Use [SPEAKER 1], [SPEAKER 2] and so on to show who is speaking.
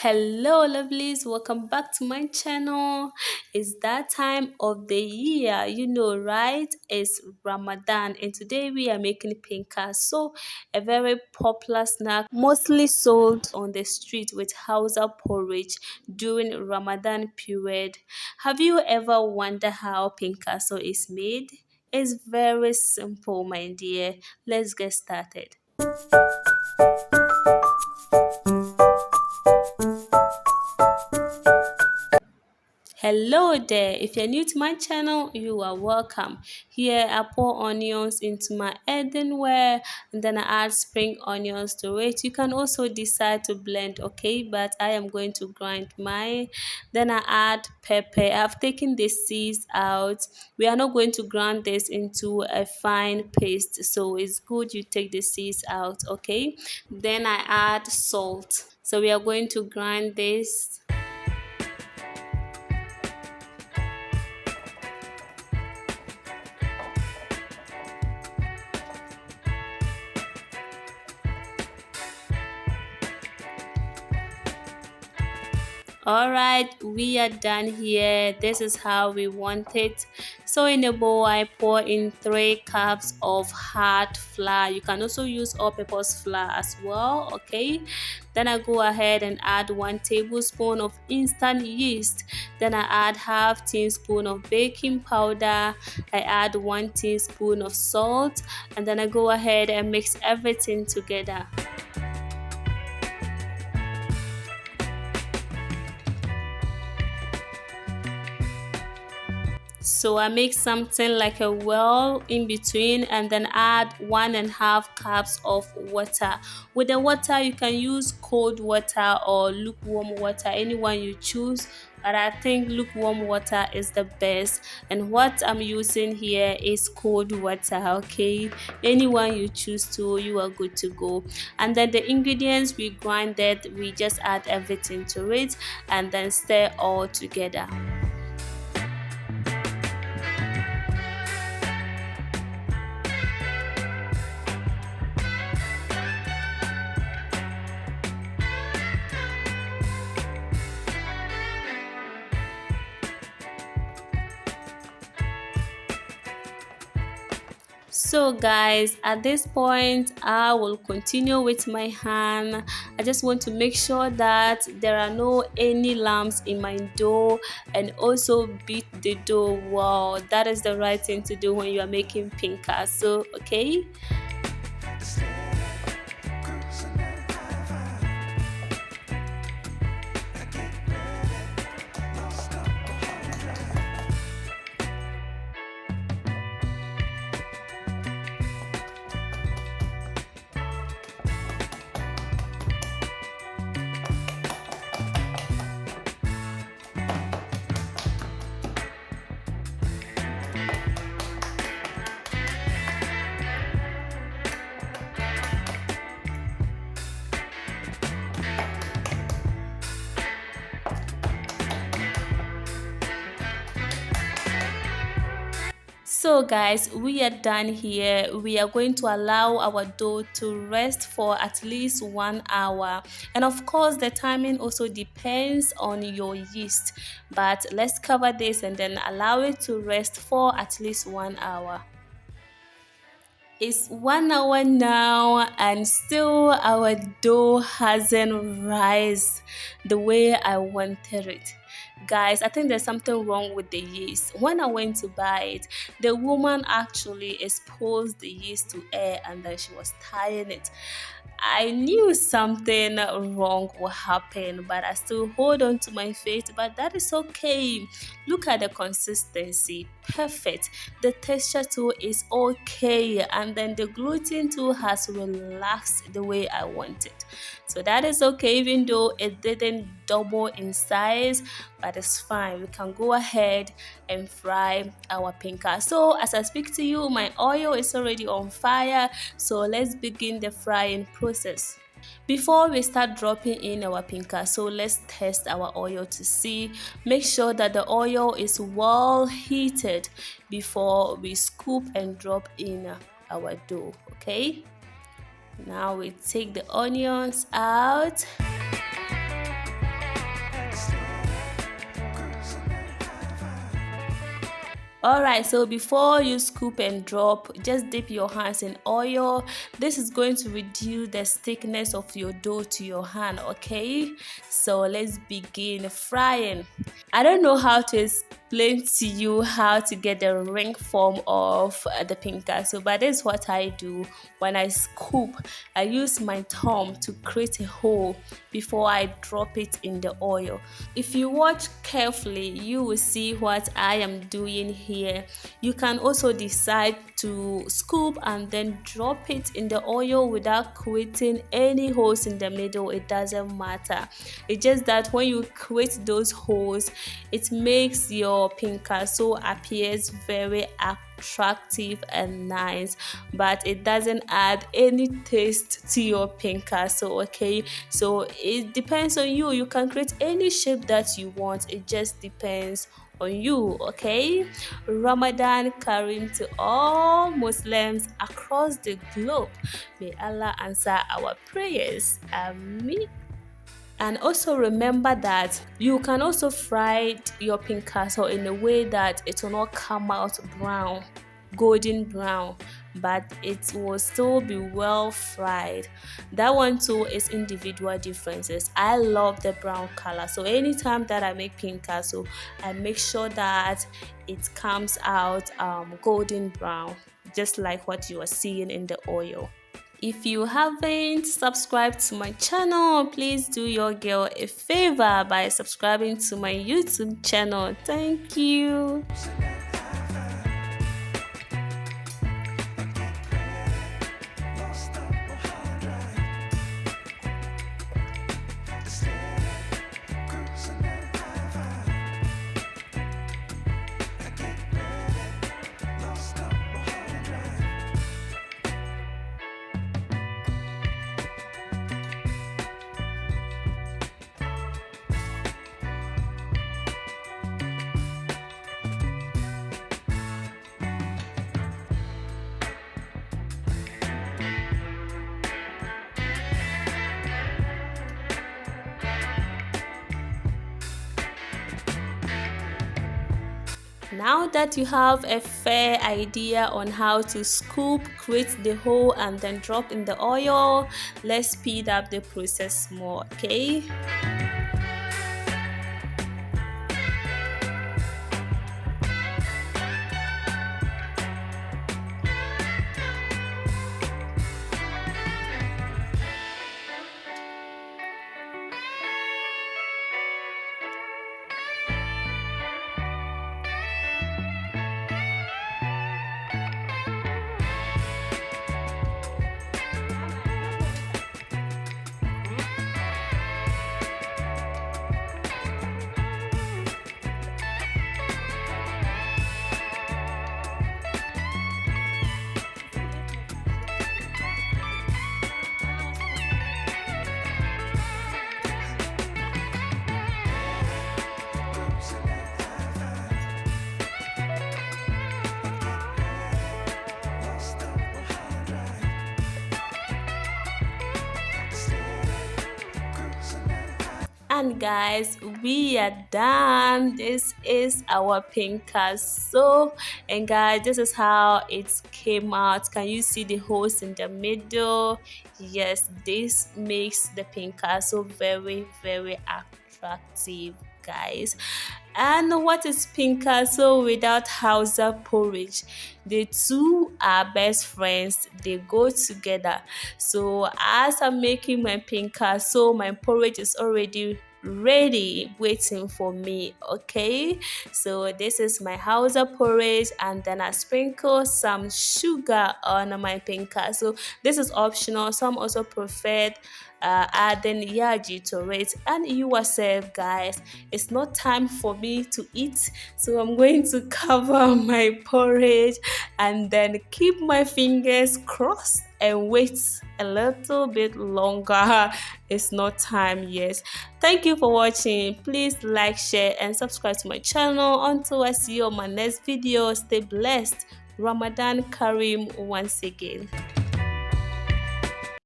[SPEAKER 1] Hello, lovelies. Welcome back to my channel. It's that time of the year, right? It's Ramadan, and today we are making Pinkaso, a very popular snack, mostly sold on the street with Hausa porridge during Ramadan period. Have you ever wondered how Pinkaso is made? It's very simple, my dear. Let's get started. Hello there. If you're new to my channel, you are welcome. Here I pour onions into my earthenware and then I add spring onions to it. You can also decide to blend, okay? But I am going to grind mine. Then I add pepper. I've taken the seeds out. We are not going to grind this into a fine paste, so it's good you take the seeds out, okay? Then I add salt. So we are going to grind this. All right, we are done here. This is how we want it. So in a bowl, I pour in 3 cups of hard flour. You can also use all-purpose flour as well, okay? Then I go ahead and add 1 tablespoon of instant yeast. Then I add half teaspoon of baking powder. I add 1 teaspoon of salt, and then I go ahead and mix everything together. So I make something like a well in between and then add 1.5 cups of water. With the water, you can use cold water or lukewarm water, anyone you choose. But I think lukewarm water is the best. And what I'm using here is cold water, okay? Anyone you choose to, you are good to go. And then the ingredients we grinded, we just add everything to it and then stir all together. So guys, at this point I will continue with my hand. I just want to make sure that there are no any lumps in my dough and also beat the dough. Wow, that is the right thing to do when you are making Pinkaso, okay? So guys, we are done here. We are going to allow our dough to rest for at least 1 hour, and of course the timing also depends on your yeast, but let's cover this and then allow it to rest for at least 1 hour. It's 1 hour now and still our dough hasn't rise the way I wanted it. Guys, I think there's something wrong with the yeast. When I went to buy it, the woman actually exposed the yeast to air and then she was tying it. I knew something wrong will happen, but I still hold on to my faith. But that is okay. Look at the consistency, perfect. The texture too is okay, and then the gluten too has relaxed the way I want it. So that is okay, even though it didn't double in size, but it's fine. We can go ahead and fry our pinka. So as I speak to you, my oil is already on fire. So let's begin the frying process. Before we start dropping in our pinka, so let's test our oil to see. Make sure that the oil is well heated before we scoop and drop in our dough, okay? Now we take the onions out. Alright, so before you scoop and drop, just dip your hands in oil. This is going to reduce the thickness of your dough to your hand, okay? So let's begin frying. I don't know how to explain to you how to get the ring form of the Pinkaso, but this is what I do. When I scoop, I use my thumb to create a hole before I drop it in the oil. If you watch carefully, you will see what I am doing here. You can also decide to scoop and then drop it in the oil without creating any holes in the middle. It doesn't matter. It's just that when you create those holes, it makes your Pinkaso appears very attractive and nice, but it doesn't add any taste to your Pinkaso, okay? So it depends on you. You can create any shape that you want. It just depends on you, okay? Ramadan Kareem to all Muslims across the globe. May Allah answer our prayers. Ameen. And also remember that you can also fry your Pinkaso in a way that it will not come out brown, golden brown, but it will still be well fried. That one too is individual differences. I love the brown color, so anytime that I make Pinkaso, I make sure that it comes out golden brown, just like what you are seeing in the oil. If you haven't subscribed to my channel, please do your girl a favor by subscribing to my YouTube channel. Thank you. Now that you have a fair idea on how to scoop, create the hole and then drop in the oil, let's speed up the process more, okay? And guys, we are done. This is our Pinkaso, and guys, this is how it came out. Can you see the holes in the middle? Yes, this makes the Pinkaso very attractive, guys. And what is Pinkaso without Hausa porridge? The two are best friends, they go together. So as I'm making my Pinkaso, my porridge is already ready waiting for me, okay? So this is my Hausa porridge, and then I sprinkle some sugar on my Pinkaso. This is optional. Some also prefer adding yaji to it. And you yourself, guys, it's not time for me to eat, so I'm going to cover my porridge and then keep my fingers crossed and wait a little bit longer. It's not time yet. Thank you for watching. Please like, share and subscribe to my channel. Until I see you on my next video, stay blessed. Ramadan Kareem once again.